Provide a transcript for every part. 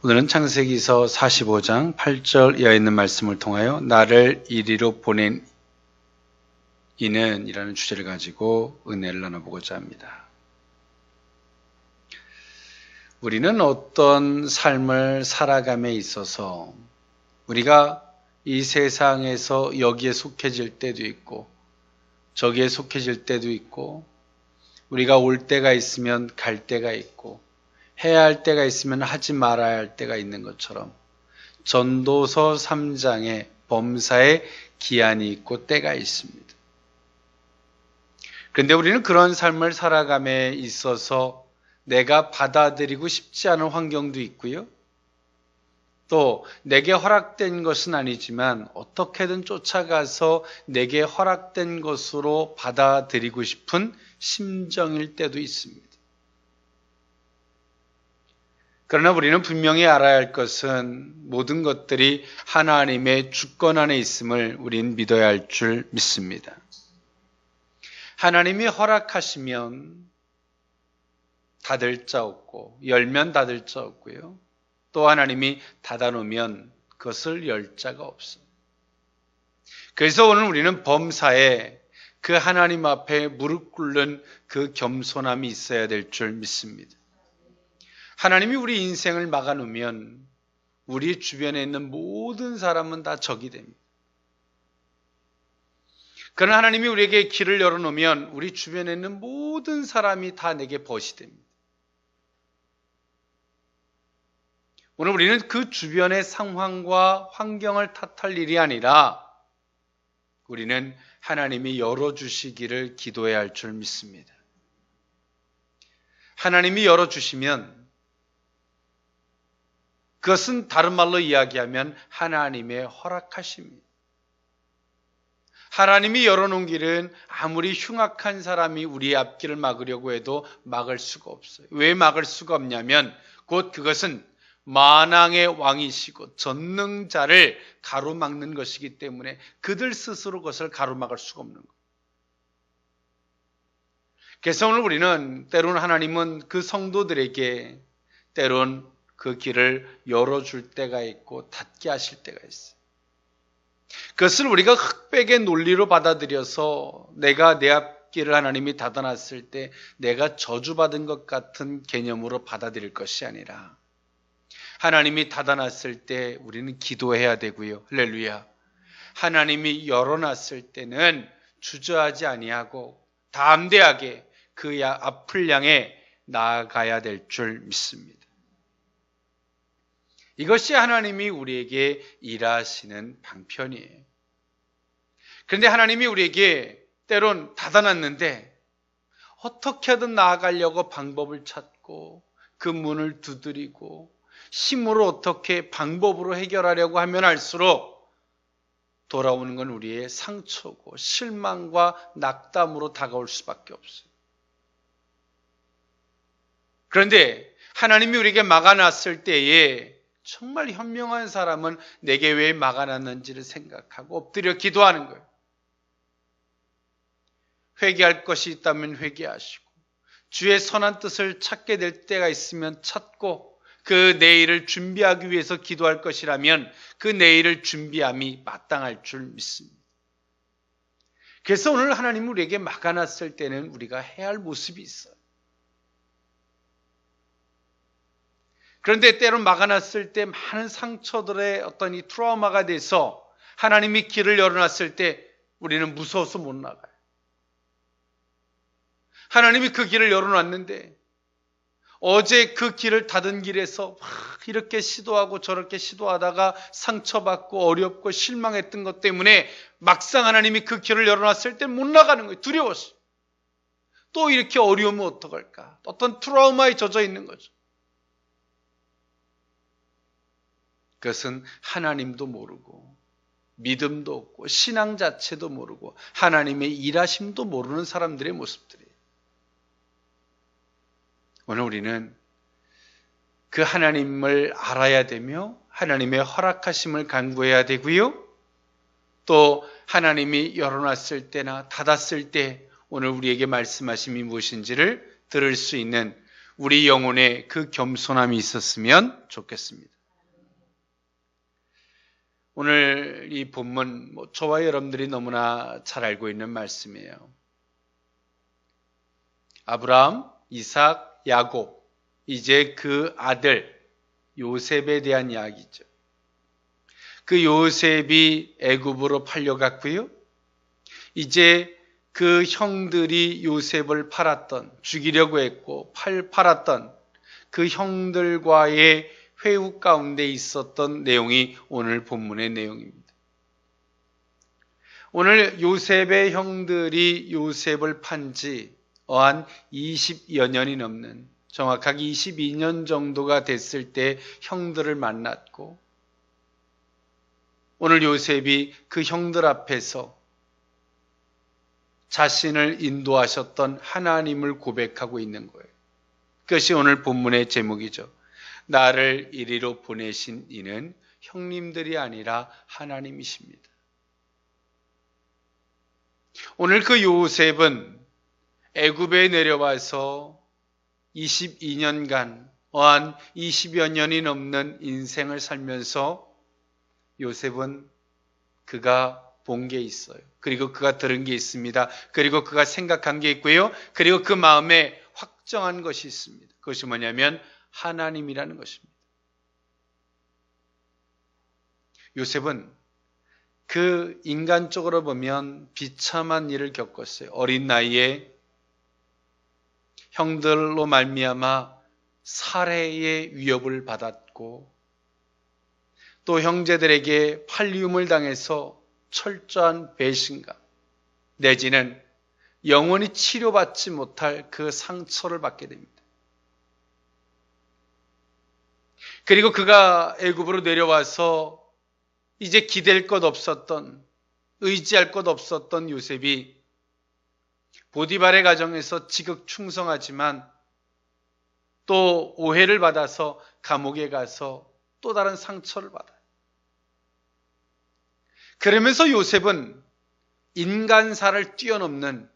오늘은 창세기서 45장 8절 이하에 있는 말씀을 통하여 나를 이리로 보낸 이는 이라는 주제를 가지고 은혜를 나눠보고자 합니다. 우리는 어떤 삶을 살아감에 있어서 우리가 이 세상에서 여기에 속해질 때도 있고 저기에 속해질 때도 있고 우리가 올 때가 있으면 갈 때가 있고 해야 할 때가 있으면 하지 말아야 할 때가 있는 것처럼 전도서 3장에 범사에 기한이 있고 때가 있습니다. 그런데 우리는 그런 삶을 살아감에 있어서 내가 받아들이고 싶지 않은 환경도 있고요. 또 내게 허락된 것은 아니지만 어떻게든 쫓아가서 내게 허락된 것으로 받아들이고 싶은 심정일 때도 있습니다. 그러나 우리는 분명히 알아야 할 것은 모든 것들이 하나님의 주권 안에 있음을 우린 믿어야 할 줄 믿습니다. 하나님이 허락하시면 닫을 자 없고 열면 닫을 자 없고요. 또 하나님이 닫아놓으면 그것을 열 자가 없어요. 그래서 오늘 우리는 범사에 그 하나님 앞에 무릎 꿇는 그 겸손함이 있어야 될 줄 믿습니다. 하나님이 우리 인생을 막아놓으면 우리 주변에 있는 모든 사람은 다 적이 됩니다. 그러나 하나님이 우리에게 길을 열어놓으면 우리 주변에 있는 모든 사람이 다 내게 벗이 됩니다. 오늘 우리는 그 주변의 상황과 환경을 탓할 일이 아니라 우리는 하나님이 열어주시기를 기도해야 할 줄 믿습니다. 하나님이 열어주시면 그것은 다른 말로 이야기하면 하나님의 허락하심입니다. 하나님이 열어놓은 길은 아무리 흉악한 사람이 우리의 앞길을 막으려고 해도 막을 수가 없어요. 왜 막을 수가 없냐면 곧 그것은 만왕의 왕이시고 전능자를 가로막는 것이기 때문에 그들 스스로 그것을 가로막을 수가 없는 거예요. 그래서 오늘 우리는 때로는 하나님은 그 성도들에게 때론 그 길을 열어줄 때가 있고 닫게 하실 때가 있어요. 그것을 우리가 흑백의 논리로 받아들여서 내가 내 앞길을 하나님이 닫아놨을 때 내가 저주받은 것 같은 개념으로 받아들일 것이 아니라 하나님이 닫아놨을 때 우리는 기도해야 되고요. 할렐루야. 하나님이 열어놨을 때는 주저하지 아니하고 담대하게 그 앞을 향해 나아가야 될 줄 믿습니다. 이것이 하나님이 우리에게 일하시는 방편이에요. 그런데 하나님이 우리에게 때론 닫아놨는데 어떻게 하든 나아가려고 방법을 찾고 그 문을 두드리고 힘으로 어떻게 방법으로 해결하려고 하면 할수록 돌아오는 건 우리의 상처고 실망과 낙담으로 다가올 수밖에 없어요. 그런데 하나님이 우리에게 막아놨을 때에 정말 현명한 사람은 내게 왜 막아놨는지를 생각하고 엎드려 기도하는 거예요. 회개할 것이 있다면 회개하시고 주의 선한 뜻을 찾게 될 때가 있으면 찾고 그 내일을 준비하기 위해서 기도할 것이라면 그 내일을 준비함이 마땅할 줄 믿습니다. 그래서 오늘 하나님이 우리에게 막아놨을 때는 우리가 해야 할 모습이 있어요. 그런데 때론 막아놨을 때 많은 상처들의 어떤 이 트라우마가 돼서 하나님이 길을 열어놨을 때 우리는 무서워서 못 나가요. 하나님이 그 길을 열어놨는데 어제 그 길을 닫은 길에서 막 이렇게 시도하고 저렇게 시도하다가 상처받고 어렵고 실망했던 것 때문에 막상 하나님이 그 길을 열어놨을 때 못 나가는 거예요. 두려워서. 또 이렇게 어려우면 어떡할까? 어떤 트라우마에 젖어 있는 거죠. 그것은 하나님도 모르고 믿음도 없고 신앙 자체도 모르고 하나님의 일하심도 모르는 사람들의 모습들이에요. 오늘 우리는 그 하나님을 알아야 되며 하나님의 허락하심을 간구해야 되고요. 또 하나님이 열어놨을 때나 닫았을 때 오늘 우리에게 말씀하심이 무엇인지를 들을 수 있는 우리 영혼에 그 겸손함이 있었으면 좋겠습니다. 오늘 이 본문 저와 여러분들이 너무나 잘 알고 있는 말씀이에요. 아브라함, 이삭, 야곱, 이제 그 아들 요셉에 대한 이야기죠. 그 요셉이 애굽으로 팔려갔고요. 이제 그 형들이 요셉을 팔았던, 죽이려고 했고 팔았던 그 형들과의 회유 가운데 있었던 내용이 오늘 본문의 내용입니다. 오늘 요셉의 형들이 요셉을 판지 한 20여 년이 넘는, 정확하게 22년 정도가 됐을 때 형들을 만났고, 오늘 요셉이 그 형들 앞에서 자신을 인도하셨던 하나님을 고백하고 있는 거예요. 그것이 오늘 본문의 제목이죠. 나를 이리로 보내신 이는 형님들이 아니라 하나님이십니다. 오늘 그 요셉은 애굽에 내려와서 22년간 한 20여 년이 넘는 인생을 살면서 요셉은 그가 본 게 있어요. 그리고 그가 들은 게 있습니다. 그리고 그가 생각한 게 있고요. 그리고 그 마음에 확정한 것이 있습니다. 그것이 뭐냐면 하나님이라는 것입니다. 요셉은 그 인간적으로 보면 비참한 일을 겪었어요. 어린 나이에 형들로 말미암아 살해의 위협을 받았고, 또 형제들에게 팔리움을 당해서 철저한 배신감, 내지는 영원히 치료받지 못할 그 상처를 받게 됩니다. 그리고 그가 애굽으로 내려와서 이제 기댈 것 없었던, 의지할 것 없었던 요셉이 보디발의 가정에서 지극충성하지만 또 오해를 받아서 감옥에 가서 또 다른 상처를 받아요. 그러면서 요셉은 인간사를 뛰어넘는,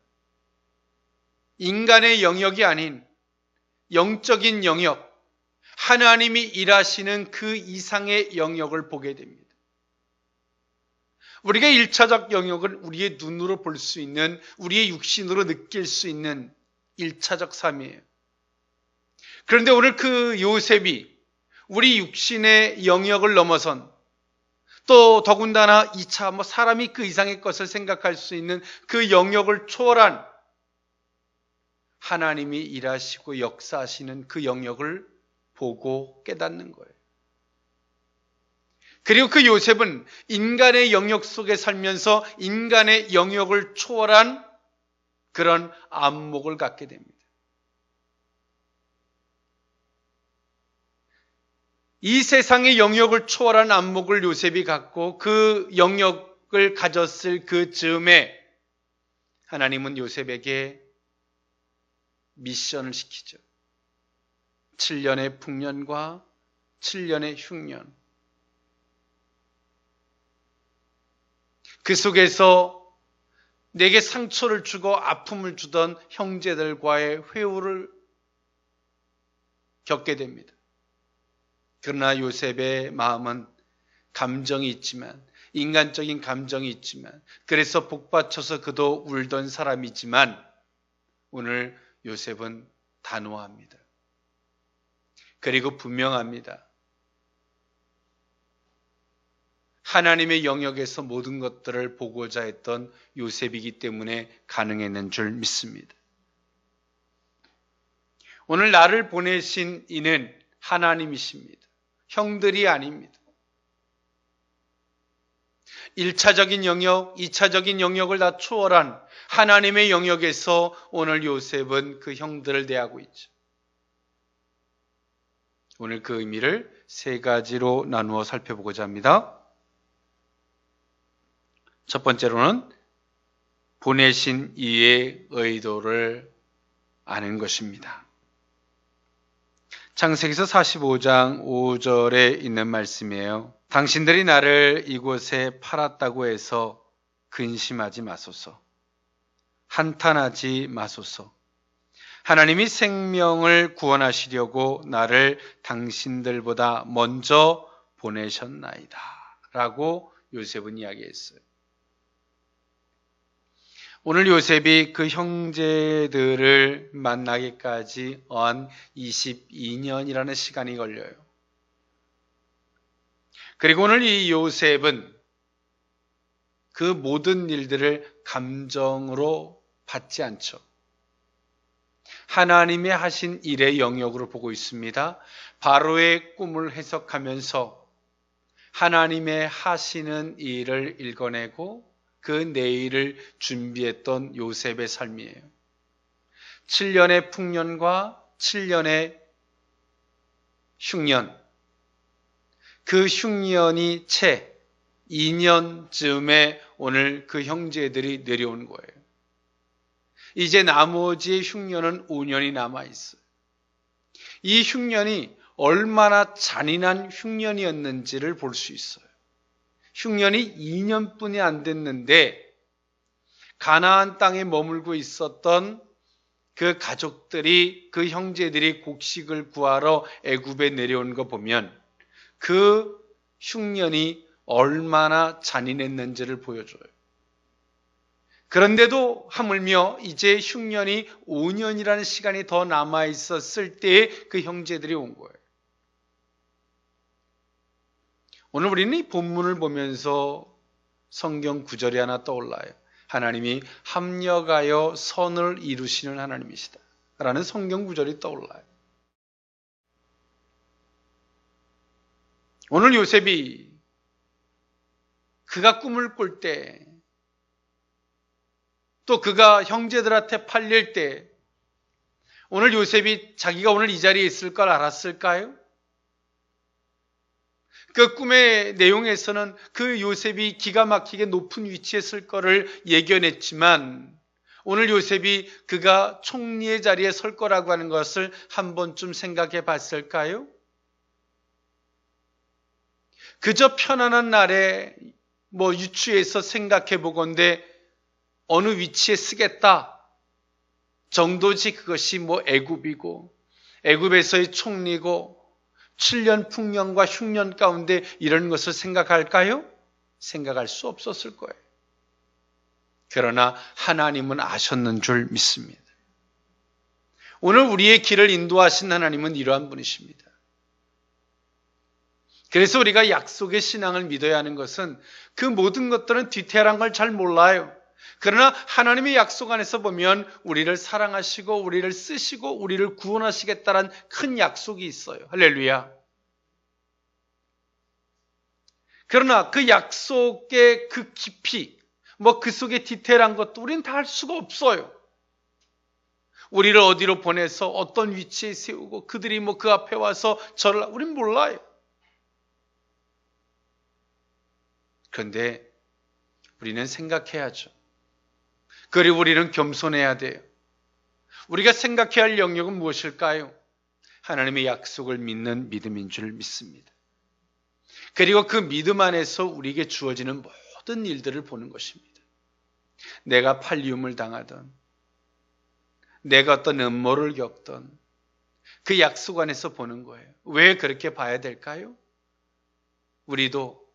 인간의 영역이 아닌 영적인 영역, 하나님이 일하시는 그 이상의 영역을 보게 됩니다. 우리가 1차적 영역을 우리의 눈으로 볼 수 있는, 우리의 육신으로 느낄 수 있는 1차적 삶이에요. 그런데 오늘 그 요셉이 우리 육신의 영역을 넘어선, 또 더군다나 2차 사람이 그 이상의 것을 생각할 수 있는 그 영역을 초월한 하나님이 일하시고 역사하시는 그 영역을 보고 깨닫는 거예요. 그리고 그 요셉은 인간의 영역 속에 살면서 인간의 영역을 초월한 그런 안목을 갖게 됩니다. 이 세상의 영역을 초월한 안목을 요셉이 갖고 그 영역을 가졌을 그 즈음에 하나님은 요셉에게 미션을 시키죠. 7년의 풍년과 7년의 흉년. 그 속에서 내게 상처를 주고 아픔을 주던 형제들과의 회유를 겪게 됩니다. 그러나 요셉의 마음은 감정이 있지만, 인간적인 감정이 있지만, 그래서 복받쳐서 그도 울던 사람이지만 오늘 요셉은 단호합니다. 그리고 분명합니다. 하나님의 영역에서 모든 것들을 보고자 했던 요셉이기 때문에 가능했는 줄 믿습니다. 오늘 나를 보내신 이는 하나님이십니다. 형들이 아닙니다. 1차적인 영역, 2차적인 영역을 다 초월한 하나님의 영역에서 오늘 요셉은 그 형들을 대하고 있죠. 오늘 그 의미를 세 가지로 나누어 살펴보고자 합니다. 첫 번째로는 보내신 이의 의도를 아는 것입니다. 창세기서 45장 5절에 있는 말씀이에요. 당신들이 나를 이곳에 팔았다고 해서 근심하지 마소서. 한탄하지 마소서. 하나님이 생명을 구원하시려고 나를 당신들보다 먼저 보내셨나이다 라고 요셉은 이야기했어요. 오늘 요셉이 그 형제들을 만나기까지 한 22년이라는 시간이 걸려요. 그리고 오늘 이 요셉은 그 모든 일들을 감정으로 받지 않죠. 하나님의 하신 일의 영역으로 보고 있습니다. 바로의 꿈을 해석하면서 하나님의 하시는 일을 읽어내고 그 내일을 준비했던 요셉의 삶이에요. 7년의 풍년과 7년의 흉년, 그 흉년이 채 2년쯤에 오늘 그 형제들이 내려온 거예요. 이제 나머지 흉년은 5년이 남아있어요. 이 흉년이 얼마나 잔인한 흉년이었는지를 볼 수 있어요. 흉년이 2년뿐이 안 됐는데 가나안 땅에 머물고 있었던 그 가족들이, 그 형제들이 곡식을 구하러 애굽에 내려온 거 보면 그 흉년이 얼마나 잔인했는지를 보여줘요. 그런데도 하물며 이제 흉년이 5년이라는 시간이 더 남아있었을 때에 그 형제들이 온 거예요. 오늘 우리는 이 본문을 보면서 성경 구절이 하나 떠올라요. 하나님이 합력하여 선을 이루시는 하나님이시다 라는 성경 구절이 떠올라요. 오늘 요셉이 그가 꿈을 꿀 때, 또 그가 형제들한테 팔릴 때 오늘 요셉이 자기가 오늘 이 자리에 있을 걸 알았을까요? 그 꿈의 내용에서는 그 요셉이 기가 막히게 높은 위치에 있을 거를 예견했지만 오늘 요셉이 그가 총리의 자리에 설 거라고 하는 것을 한 번쯤 생각해 봤을까요? 그저 편안한 날에 유추해서 생각해 보건대 어느 위치에 쓰겠다 정도지 그것이 애굽이고 애굽에서의 총리고 7년 풍년과 흉년 가운데 이런 것을 생각할까요? 생각할 수 없었을 거예요. 그러나 하나님은 아셨는 줄 믿습니다. 오늘 우리의 길을 인도하신 하나님은 이러한 분이십니다. 그래서 우리가 약속의 신앙을 믿어야 하는 것은 그 모든 것들은 디테일한 걸 잘 몰라요. 그러나 하나님의 약속 안에서 보면 우리를 사랑하시고 우리를 쓰시고 우리를 구원하시겠다는 큰 약속이 있어요. 할렐루야. 그러나 그 약속의 그 깊이, 그 속에 디테일한 것도 우리는 다 알 수가 없어요. 우리를 어디로 보내서 어떤 위치에 세우고 그들이 그 앞에 와서 우린 몰라요. 그런데 우리는 생각해야죠. 그리고 우리는 겸손해야 돼요. 우리가 생각해야 할 영역은 무엇일까요? 하나님의 약속을 믿는 믿음인 줄 믿습니다. 그리고 그 믿음 안에서 우리에게 주어지는 모든 일들을 보는 것입니다. 내가 팔리움을 당하던, 내가 어떤 음모를 겪던 그 약속 안에서 보는 거예요. 왜 그렇게 봐야 될까요? 우리도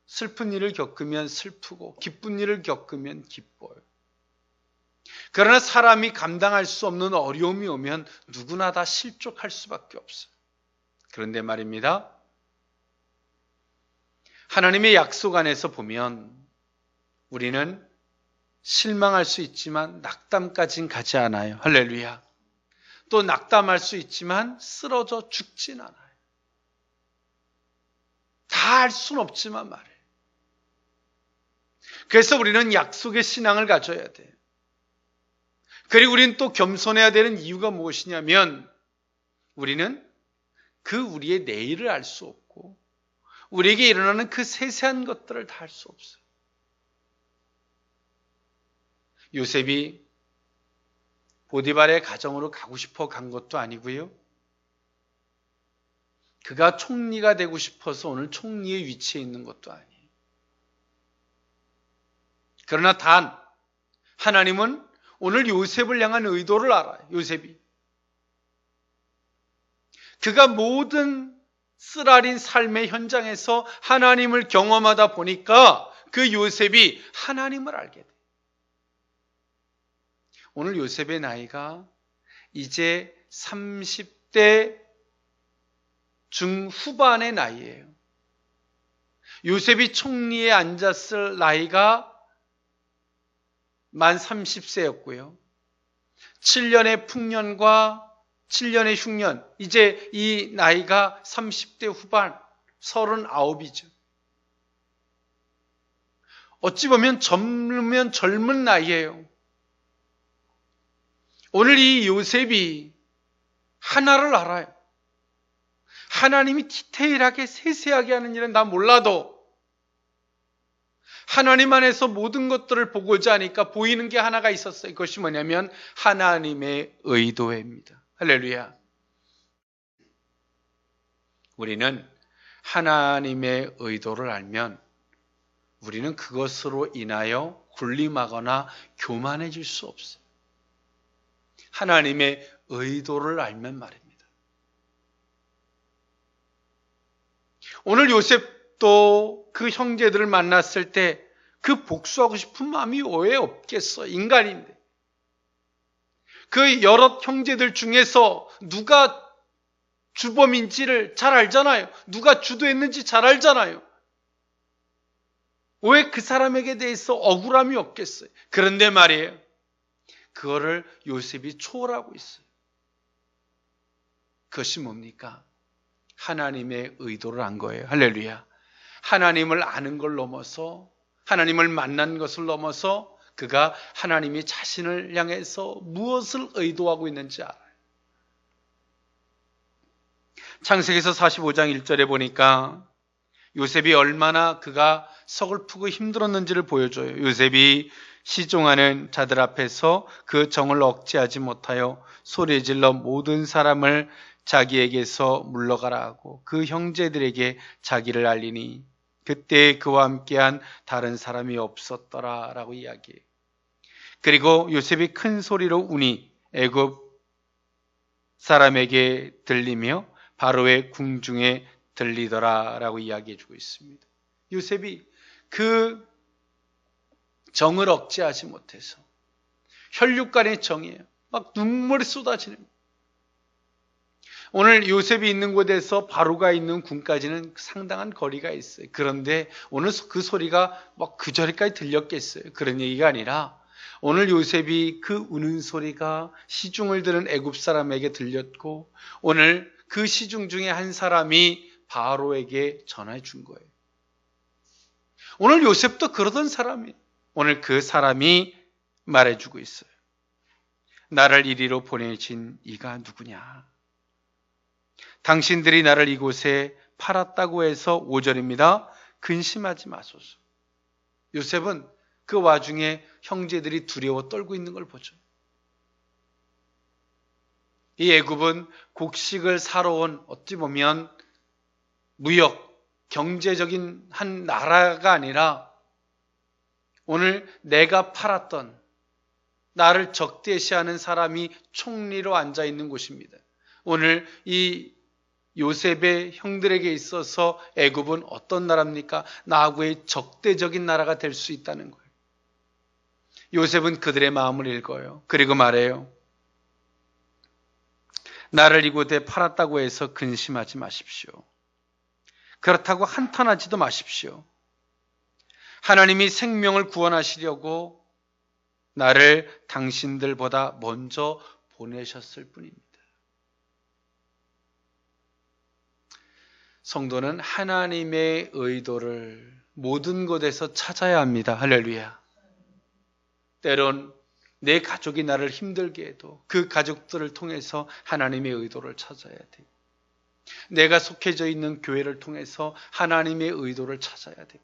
슬픈 일을 겪으면 슬프고 기쁜 일을 겪으면 기뻐요. 그러나 사람이 감당할 수 없는 어려움이 오면 누구나 다 실족할 수밖에 없어요. 그런데 말입니다. 하나님의 약속 안에서 보면 우리는 실망할 수 있지만 낙담까지는 가지 않아요. 할렐루야. 또 낙담할 수 있지만 쓰러져 죽진 않아요. 다 할 수는 없지만 말이에요. 그래서 우리는 약속의 신앙을 가져야 돼요. 그리고 우리는 또 겸손해야 되는 이유가 무엇이냐면 우리는 우리의 내일을 알 수 없고 우리에게 일어나는 그 세세한 것들을 다 알 수 없어요. 요셉이 보디발의 가정으로 가고 싶어 간 것도 아니고요. 그가 총리가 되고 싶어서 오늘 총리의 위치에 있는 것도 아니에요. 그러나 단 하나님은 오늘 요셉을 향한 의도를 알아요. 요셉이 그가 모든 쓰라린 삶의 현장에서 하나님을 경험하다 보니까 그 요셉이 하나님을 알게 돼. 오늘 요셉의 나이가 이제 30대 중후반의 나이예요. 요셉이 총리에 앉았을 나이가 만 30세였고요. 7년의 풍년과 7년의 흉년, 이제 이 나이가 30대 후반, 39이죠. 어찌 보면 젊은 나이예요. 오늘 이 요셉이 하나를 알아요. 하나님이 디테일하게 세세하게 하는 일은 나 몰라도 하나님 안에서 모든 것들을 보고자 하니까 보이는 게 하나가 있었어요. 그것이 뭐냐면 하나님의 의도입니다. 할렐루야. 우리는 하나님의 의도를 알면 우리는 그것으로 인하여 군림하거나 교만해질 수 없어요. 하나님의 의도를 알면 말입니다. 오늘 요셉도 그 형제들을 만났을 때 그 복수하고 싶은 마음이 왜 없겠어? 인간인데. 그 여러 형제들 중에서 누가 주범인지를 잘 알잖아요. 누가 주도했는지 잘 알잖아요. 왜 그 사람에게 대해서 억울함이 없겠어요? 그런데 말이에요. 그거를 요셉이 초월하고 있어요. 그것이 뭡니까? 하나님의 의도를 안 거예요. 할렐루야. 하나님을 아는 걸 넘어서, 하나님을 만난 것을 넘어서 그가 하나님이 자신을 향해서 무엇을 의도하고 있는지 알아요. 창세기서 45장 1절에 보니까 요셉이 얼마나 그가 서글프고 힘들었는지를 보여줘요. 요셉이 시종하는 자들 앞에서 그 정을 억제하지 못하여 소리질러 모든 사람을 자기에게서 물러가라 하고 그 형제들에게 자기를 알리니 그때 그와 함께한 다른 사람이 없었더라 라고 이야기해요. 그리고 요셉이 큰 소리로 우니 애굽 사람에게 들리며 바로의 궁중에 들리더라 라고 이야기해주고 있습니다. 요셉이 그 정을 억제하지 못해서 혈육간의 정이에요. 막 눈물이 쏟아지는 거예요. 오늘 요셉이 있는 곳에서 바로가 있는 궁까지는 상당한 거리가 있어요. 그런데 오늘 그 소리가 막 그 자리까지 들렸겠어요. 그런 얘기가 아니라 오늘 요셉이 그 우는 소리가 시중을 들은 애굽 사람에게 들렸고 오늘 그 시중 중에 한 사람이 바로에게 전해 준 거예요. 오늘 요셉도 그러던 사람이에요. 오늘 그 사람이 말해주고 있어요. 나를 이리로 보내신 이가 누구냐? 당신들이 나를 이곳에 팔았다고 해서 5절입니다. 근심하지 마소서. 요셉은 그 와중에 형제들이 두려워 떨고 있는 걸 보죠. 이 애굽은 곡식을 사러 온 어찌 보면 무역, 경제적인 한 나라가 아니라 오늘 내가 팔았던 나를 적대시하는 사람이 총리로 앉아 있는 곳입니다. 오늘 이 요셉의 형들에게 있어서 애굽은 어떤 나라입니까? 나하고의 적대적인 나라가 될 수 있다는 거예요. 요셉은 그들의 마음을 읽어요. 그리고 말해요. 나를 이곳에 팔았다고 해서 근심하지 마십시오. 그렇다고 한탄하지도 마십시오. 하나님이 생명을 구원하시려고 나를 당신들보다 먼저 보내셨을 뿐입니다. 성도는 하나님의 의도를 모든 곳에서 찾아야 합니다. 할렐루야. 때론 내 가족이 나를 힘들게 해도 그 가족들을 통해서 하나님의 의도를 찾아야 돼. 내가 속해져 있는 교회를 통해서 하나님의 의도를 찾아야 돼.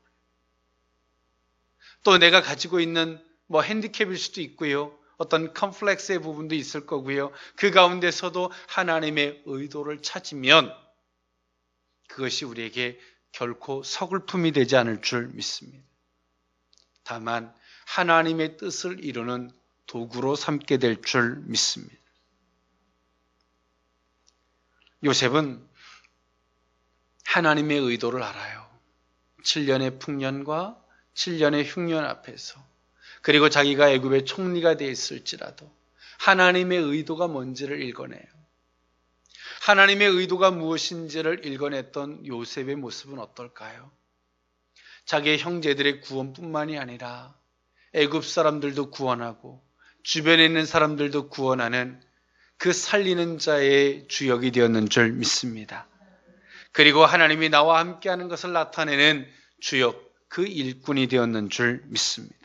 또 내가 가지고 있는 핸디캡일 수도 있고요. 어떤 컴플렉스의 부분도 있을 거고요. 그 가운데서도 하나님의 의도를 찾으면 그것이 우리에게 결코 서글픔이 되지 않을 줄 믿습니다. 다만 하나님의 뜻을 이루는 도구로 삼게 될 줄 믿습니다. 요셉은 하나님의 의도를 알아요. 7년의 풍년과 7년의 흉년 앞에서, 그리고 자기가 애굽의 총리가 되어 있을지라도 하나님의 의도가 뭔지를 읽어내요. 하나님의 의도가 무엇인지를 읽어냈던 요셉의 모습은 어떨까요? 자기의 형제들의 구원뿐만이 아니라 애굽 사람들도 구원하고 주변에 있는 사람들도 구원하는 그 살리는 자의 주역이 되었는 줄 믿습니다. 그리고 하나님이 나와 함께하는 것을 나타내는 주역, 그 일꾼이 되었는 줄 믿습니다.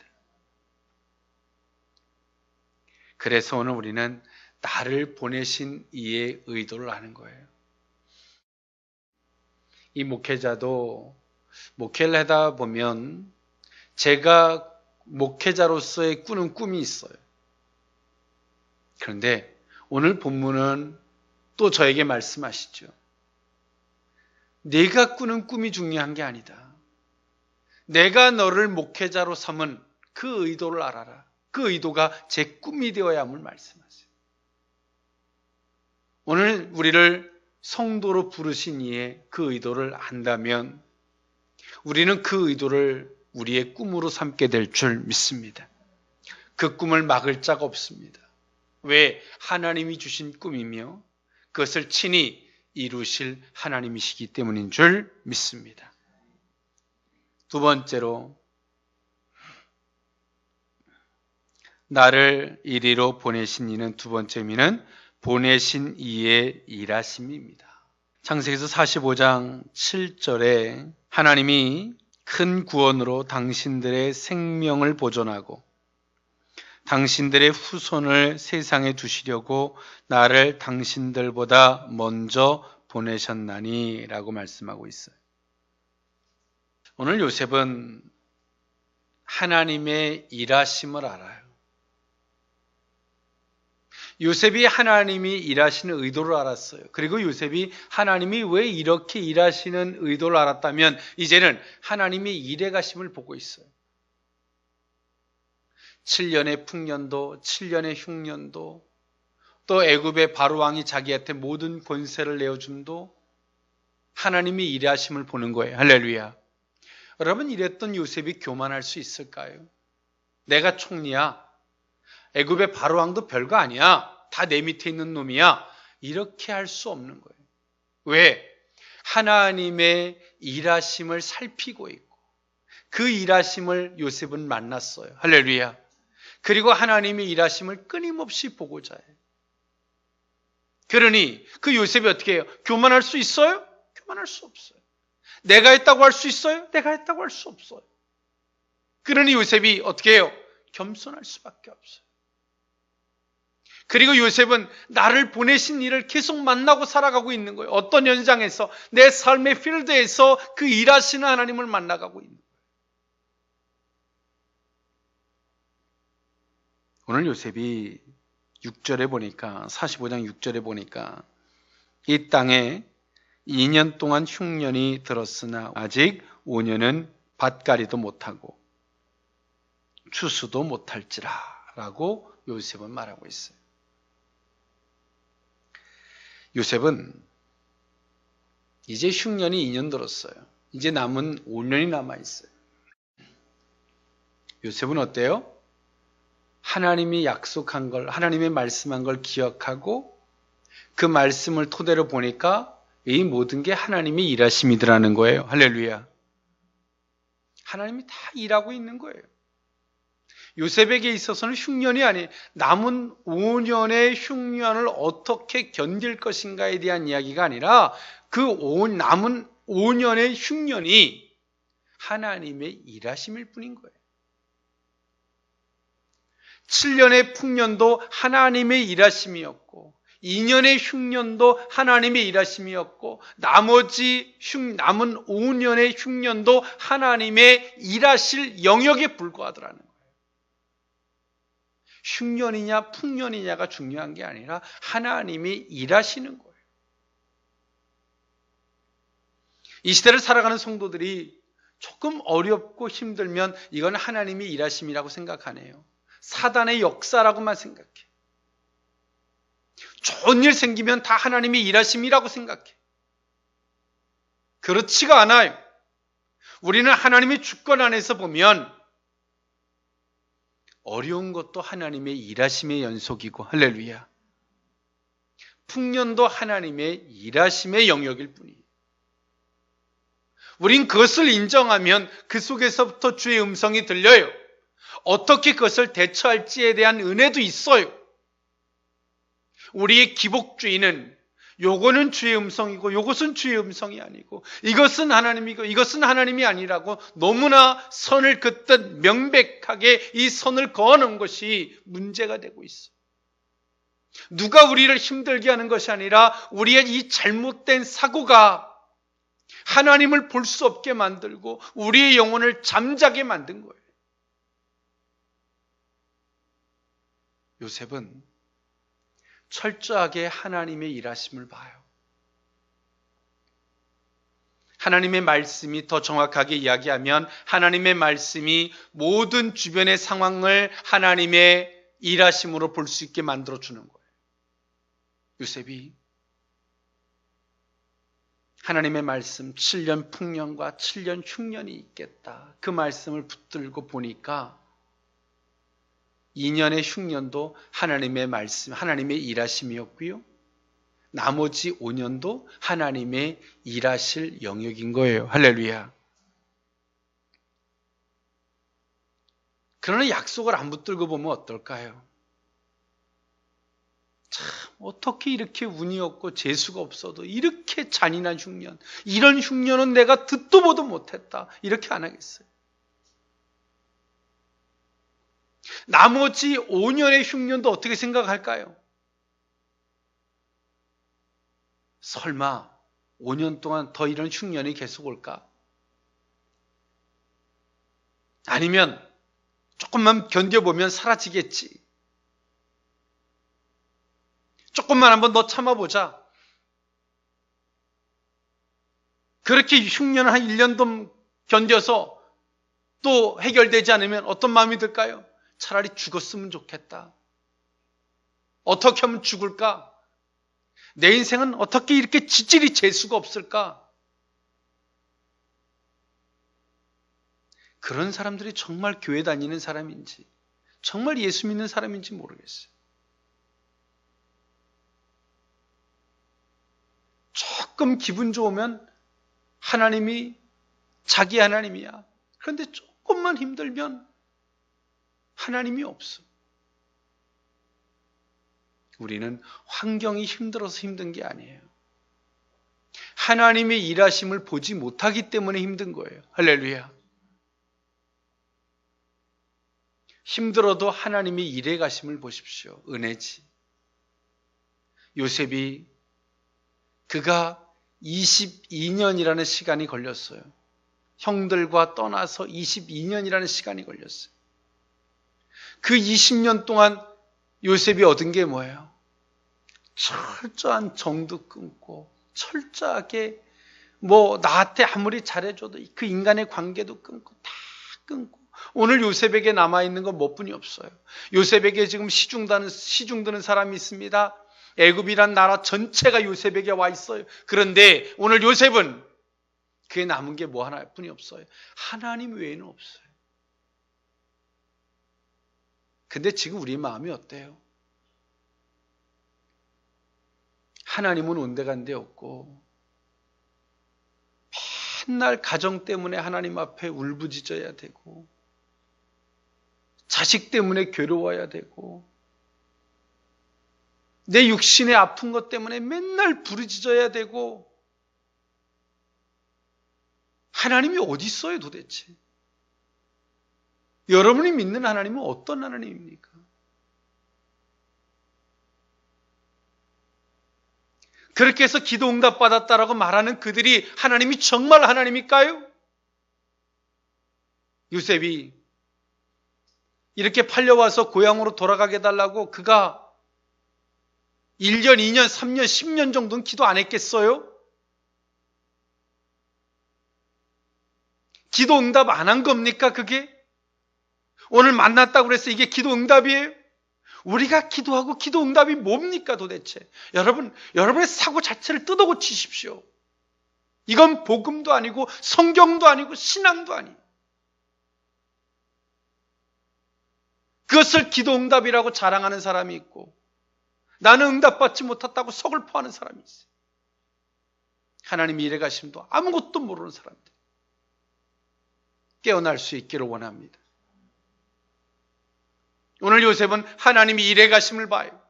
그래서 오늘 우리는 나를 보내신 이의 의도를 아는 거예요. 이 목회자도 목회를 하다 보면 제가 목회자로서의 꾸는 꿈이 있어요. 그런데 오늘 본문은 또 저에게 말씀하시죠. 내가 꾸는 꿈이 중요한 게 아니다. 내가 너를 목회자로 삼은 그 의도를 알아라. 그 의도가 제 꿈이 되어야 함을 말씀하세요. 오늘 우리를 성도로 부르신 이의 그 의도를 안다면 우리는 그 의도를 우리의 꿈으로 삼게 될 줄 믿습니다. 그 꿈을 막을 자가 없습니다. 왜? 하나님이 주신 꿈이며 그것을 친히 이루실 하나님이시기 때문인 줄 믿습니다. 두 번째로, 나를 이리로 보내신 이는, 두 번째 의미는 보내신 이의 일하심입니다. 창세기서 45장 7절에 하나님이 큰 구원으로 당신들의 생명을 보존하고 당신들의 후손을 세상에 두시려고 나를 당신들보다 먼저 보내셨나니 라고 말씀하고 있어요. 오늘 요셉은 하나님의 일하심을 알아요. 요셉이 하나님이 일하시는 의도를 알았어요. 그리고 요셉이 하나님이 왜 이렇게 일하시는 의도를 알았다면 이제는 하나님이 일해 가심을 보고 있어요. 7년의 풍년도, 7년의 흉년도, 또 애굽의 바로왕이 자기한테 모든 권세를 내어줌도 하나님이 일하심을 보는 거예요. 할렐루야. 여러분, 이랬던 요셉이 교만할 수 있을까요? 내가 총리야. 애굽의 바로왕도 별거 아니야. 다 내 밑에 있는 놈이야. 이렇게 할 수 없는 거예요. 왜? 하나님의 일하심을 살피고 있고 그 일하심을 요셉은 만났어요. 할렐루야. 그리고 하나님의 일하심을 끊임없이 보고자 해요. 그러니 그 요셉이 어떻게 해요? 교만할 수 있어요? 교만할 수 없어요. 내가 했다고 할 수 있어요? 내가 했다고 할 수 없어요. 그러니 요셉이 어떻게 해요? 겸손할 수밖에 없어요. 그리고 요셉은 나를 보내신 이를 계속 만나고 살아가고 있는 거예요. 어떤 현장에서, 내 삶의 필드에서 그 일하시는 하나님을 만나가고 있는 거예요. 오늘 요셉이 6절에 보니까, 45장 6절에 보니까 이 땅에 2년 동안 흉년이 들었으나 아직 5년은 밭갈이도 못하고 추수도 못할지라 라고 요셉은 말하고 있어요. 요셉은 이제 흉년이 2년 들었어요. 이제 남은 5년이 남아있어요. 요셉은 어때요? 하나님이 약속한 걸, 하나님의 말씀한 걸 기억하고 그 말씀을 토대로 보니까 이 모든 게 하나님이 일하심이더라는 거예요. 할렐루야. 하나님이 다 일하고 있는 거예요. 요셉에게 있어서는 흉년이 아니에요. 남은 5년의 흉년을 어떻게 견딜 것인가에 대한 이야기가 아니라 그 남은 5년의 흉년이 하나님의 일하심일 뿐인 거예요. 7년의 풍년도 하나님의 일하심이었고 2년의 흉년도 하나님의 일하심이었고 나머지 남은 5년의 흉년도 하나님의 일하실 영역에 불과하더라는 거예요. 흉년이냐 풍년이냐가 중요한 게 아니라 하나님이 일하시는 거예요. 이 시대를 살아가는 성도들이 조금 어렵고 힘들면 이건 하나님이 일하심이라고 생각하네요. 사단의 역사라고만 생각해. 좋은 일 생기면 다 하나님의 일하심이라고 생각해. 그렇지가 않아요. 우리는 하나님의 주권 안에서 보면 어려운 것도 하나님의 일하심의 연속이고, 할렐루야. 풍년도 하나님의 일하심의 영역일 뿐이에요. 우린 그것을 인정하면 그 속에서부터 주의 음성이 들려요. 어떻게 그것을 대처할지에 대한 은혜도 있어요. 우리의 기복주의는 요거는 주의 음성이고 요것은 주의 음성이 아니고 이것은 하나님이고 이것은 하나님이 아니라고 너무나 선을 긋듯 명백하게 이 선을 그어놓은 것이 문제가 되고 있어. 누가 우리를 힘들게 하는 것이 아니라 우리의 이 잘못된 사고가 하나님을 볼 수 없게 만들고 우리의 영혼을 잠자게 만든 거예요. 요셉은 철저하게 하나님의 일하심을 봐요. 하나님의 말씀이, 더 정확하게 이야기하면 하나님의 말씀이 모든 주변의 상황을 하나님의 일하심으로 볼 수 있게 만들어주는 거예요. 요셉이 하나님의 말씀 7년 풍년과 7년 흉년이 있겠다. 그 말씀을 붙들고 보니까 2년의 흉년도 하나님의 말씀, 하나님의 일하심이었고요. 나머지 5년도 하나님의 일하실 영역인 거예요. 할렐루야. 그러나 약속을 안 붙들고 보면 어떨까요? 참, 어떻게 이렇게 운이 없고 재수가 없어도 이렇게 잔인한 흉년, 이런 흉년은 내가 듣도 보도 못했다. 이렇게 안 하겠어요. 나머지 5년의 흉년도 어떻게 생각할까요? 설마 5년 동안 더 이런 흉년이 계속 올까? 아니면 조금만 견뎌보면 사라지겠지. 조금만 한번 더 참아보자. 그렇게 흉년을 한 1년도 견뎌서 또 해결되지 않으면 어떤 마음이 들까요? 차라리 죽었으면 좋겠다. 어떻게 하면 죽을까? 내 인생은 어떻게 이렇게 지질이 재수가 없을까? 그런 사람들이 정말 교회 다니는 사람인지, 정말 예수 믿는 사람인지 모르겠어요. 조금 기분 좋으면 하나님이 자기 하나님이야. 그런데 조금만 힘들면 하나님이 없어. 우리는 환경이 힘들어서 힘든 게 아니에요. 하나님의 일하심을 보지 못하기 때문에 힘든 거예요. 할렐루야. 힘들어도 하나님의 일해 가심을 보십시오. 은혜지. 요셉이 그가 22년이라는 시간이 걸렸어요. 형들과 떠나서 22년이라는 시간이 걸렸어요. 그 20년 동안 요셉이 얻은 게 뭐예요? 철저한 정도 끊고 철저하게 나한테 아무리 잘해줘도 그 인간의 관계도 끊고 다 끊고 오늘 요셉에게 남아있는 건 뭐뿐이 없어요. 요셉에게 지금 시중드는 사람이 있습니다. 애굽이란 나라 전체가 요셉에게 와 있어요. 그런데 오늘 요셉은 그에 남은 게 뭐 하나뿐이 없어요. 하나님 외에는 없어요. 근데 지금 우리 마음이 어때요? 하나님은 온데간데 없고 맨날 가정 때문에 하나님 앞에 울부짖어야 되고 자식 때문에 괴로워야 되고 내 육신의 아픈 것 때문에 맨날 부르짖어야 되고 하나님이 어디 있어요 도대체? 여러분이 믿는 하나님은 어떤 하나님입니까? 그렇게 해서 기도 응답 받았다라고 말하는 그들이 하나님이 정말 하나님일까요? 요셉이 이렇게 팔려와서 고향으로 돌아가게 해달라고 그가 1년, 2년, 3년, 10년 정도는 기도 안 했겠어요? 기도 응답 안 한 겁니까 그게? 오늘 만났다고 그래서 이게 기도 응답이에요? 우리가 기도하고 기도 응답이 뭡니까 도대체? 여러분의 사고 자체를 뜯어고치십시오. 이건 복음도 아니고 성경도 아니고 신앙도 아니에요. 그것을 기도 응답이라고 자랑하는 사람이 있고 나는 응답받지 못했다고 서글퍼하는 사람이 있어요. 하나님이 이래 가심도 아무것도 모르는 사람들 깨어날 수 있기를 원합니다. 오늘 요셉은 하나님이 이래 가심을 봐요.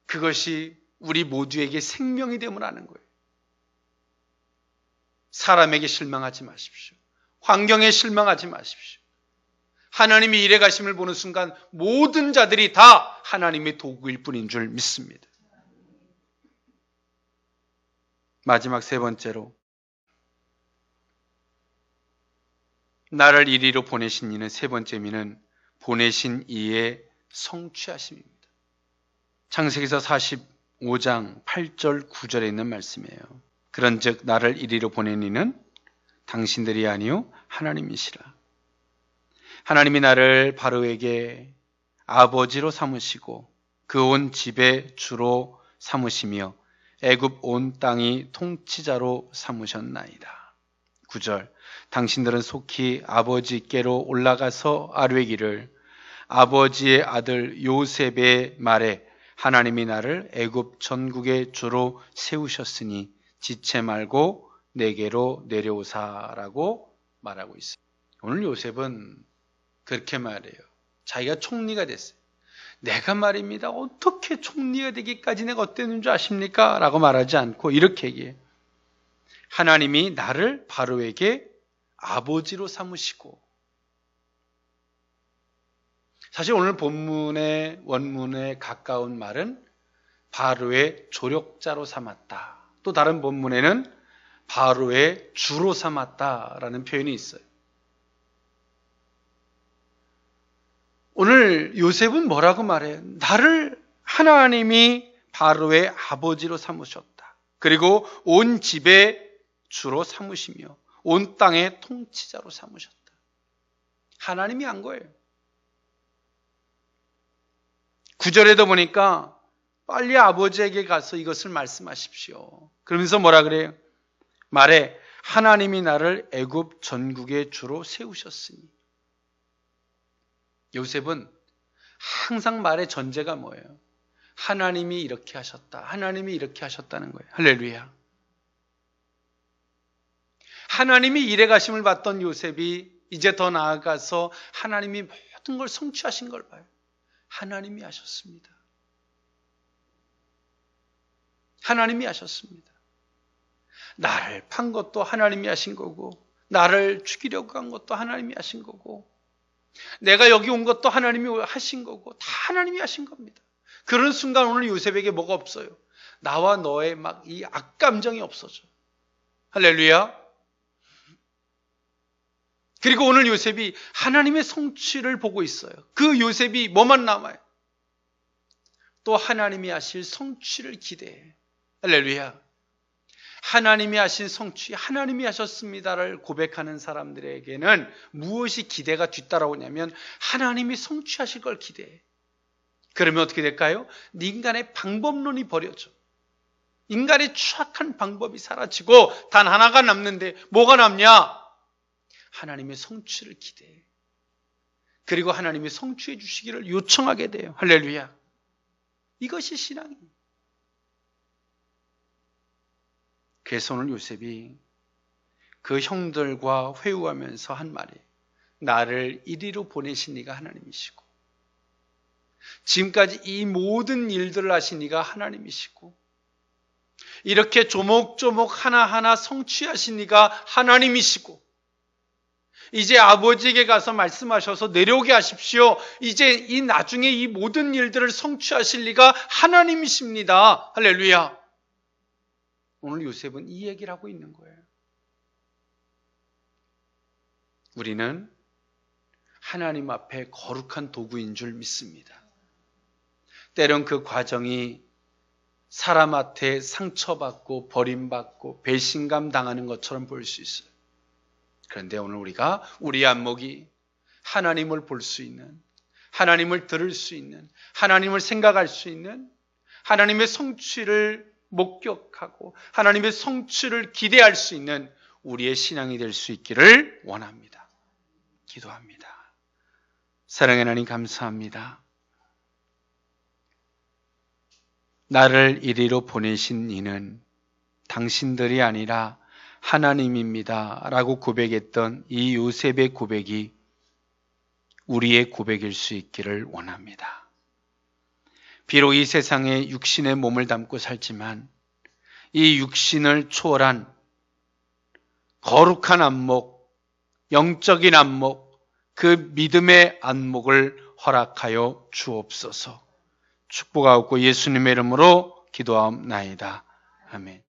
그것이 우리 모두에게 생명이 됨을 아는 거예요. 사람에게 실망하지 마십시오. 환경에 실망하지 마십시오. 하나님이 이래 가심을 보는 순간 모든 자들이 다 하나님의 도구일 뿐인 줄 믿습니다. 마지막 세 번째로 나를 이리로 보내신 이는 세 번째 미는 보내신 이의 성취하심입니다. 창세기서 45장 8절 9절에 있는 말씀이에요. 그런즉 나를 이리로 보낸 이는 당신들이 아니요 하나님이시라. 하나님이 나를 바로에게 아버지로 삼으시고 그 온 집의 주로 삼으시며 애굽 온 땅이 통치자로 삼으셨나이다. 9절 당신들은 속히 아버지께로 올라가서 아뢰기를 아버지의 아들 요셉의 말에 하나님이 나를 애굽 전국의 주로 세우셨으니 지체 말고 내게로 내려오사라고 말하고 있어요. 오늘 요셉은 그렇게 말해요. 자기가 총리가 됐어요. 내가 말입니다. 어떻게 총리가 되기까지 내가 어땠는 줄 아십니까? 라고 말하지 않고 이렇게 얘기해요. 하나님이 나를 바로에게 아버지로 삼으시고, 사실 오늘 본문의 원문에 가까운 말은 바로의 조력자로 삼았다. 또 다른 본문에는 바로의 주로 삼았다라는 표현이 있어요. 오늘 요셉은 뭐라고 말해요? 나를 하나님이 바로의 아버지로 삼으셨다. 그리고 온 집의 주로 삼으시며 온 땅의 통치자로 삼으셨다. 하나님이 한 거예요. 9절에도 보니까 빨리 아버지에게 가서 이것을 말씀하십시오. 그러면서 뭐라 그래요? 말해 하나님이 나를 애굽 전국의 주로 세우셨으니. 요셉은 항상 말의 전제가 뭐예요? 하나님이 이렇게 하셨다. 하나님이 이렇게 하셨다는 거예요. 할렐루야. 하나님이 일해 가심을 받던 요셉이 이제 더 나아가서 하나님이 모든 걸 성취하신 걸 봐요. 하나님이 하셨습니다. 하나님이 하셨습니다. 나를 판 것도 하나님이 하신 거고, 나를 죽이려고 한 것도 하나님이 하신 거고, 내가 여기 온 것도 하나님이 하신 거고, 다 하나님이 하신 겁니다. 그런 순간 오늘 요셉에게 뭐가 없어요? 나와 너의 막 이 악감정이 없어져. 할렐루야. 그리고 오늘 요셉이 하나님의 성취를 보고 있어요. 그 요셉이 뭐만 남아요? 또 하나님이 하실 성취를 기대해. 할렐루야. 하나님이 하신 성취, 하나님이 하셨습니다를 고백하는 사람들에게는 무엇이 기대가 뒤따라오냐면 하나님이 성취하실 걸 기대해. 그러면 어떻게 될까요? 인간의 방법론이 버려져. 인간의 추악한 방법이 사라지고 단 하나가 남는데 뭐가 남냐? 하나님의 성취를 기대해. 그리고 하나님이 성취해 주시기를 요청하게 돼요. 할렐루야. 이것이 신앙이에요. 그래서 오늘 요셉이 그 형들과 회유하면서 한 말이 나를 이리로 보내신 이가 하나님이시고 지금까지 이 모든 일들을 하신 이가 하나님이시고 이렇게 조목조목 하나하나 성취하신 이가 하나님이시고 이제 아버지에게 가서 말씀하셔서 내려오게 하십시오. 이제 이 나중에 이 모든 일들을 성취하실 이가 하나님이십니다. 할렐루야. 오늘 요셉은 이 얘기를 하고 있는 거예요. 우리는 하나님 앞에 거룩한 도구인 줄 믿습니다. 때론 그 과정이 사람한테 상처받고 버림받고 배신감 당하는 것처럼 보일 수 있어요. 그런데 오늘 우리가 우리 안목이 하나님을 볼 수 있는, 하나님을 들을 수 있는, 하나님을 생각할 수 있는, 하나님의 성취를 목격하고 하나님의 성취를 기대할 수 있는 우리의 신앙이 될 수 있기를 원합니다. 기도합니다. 사랑의 하나님 감사합니다. 나를 이리로 보내신 이는 당신들이 아니라 하나님입니다 라고 고백했던 이 요셉의 고백이 우리의 고백일 수 있기를 원합니다. 비록 이 세상에 육신의 몸을 담고 살지만 이 육신을 초월한 거룩한 안목, 영적인 안목, 그 믿음의 안목을 허락하여 주옵소서. 축복하옵고 예수님의 이름으로 기도하옵나이다. 아멘.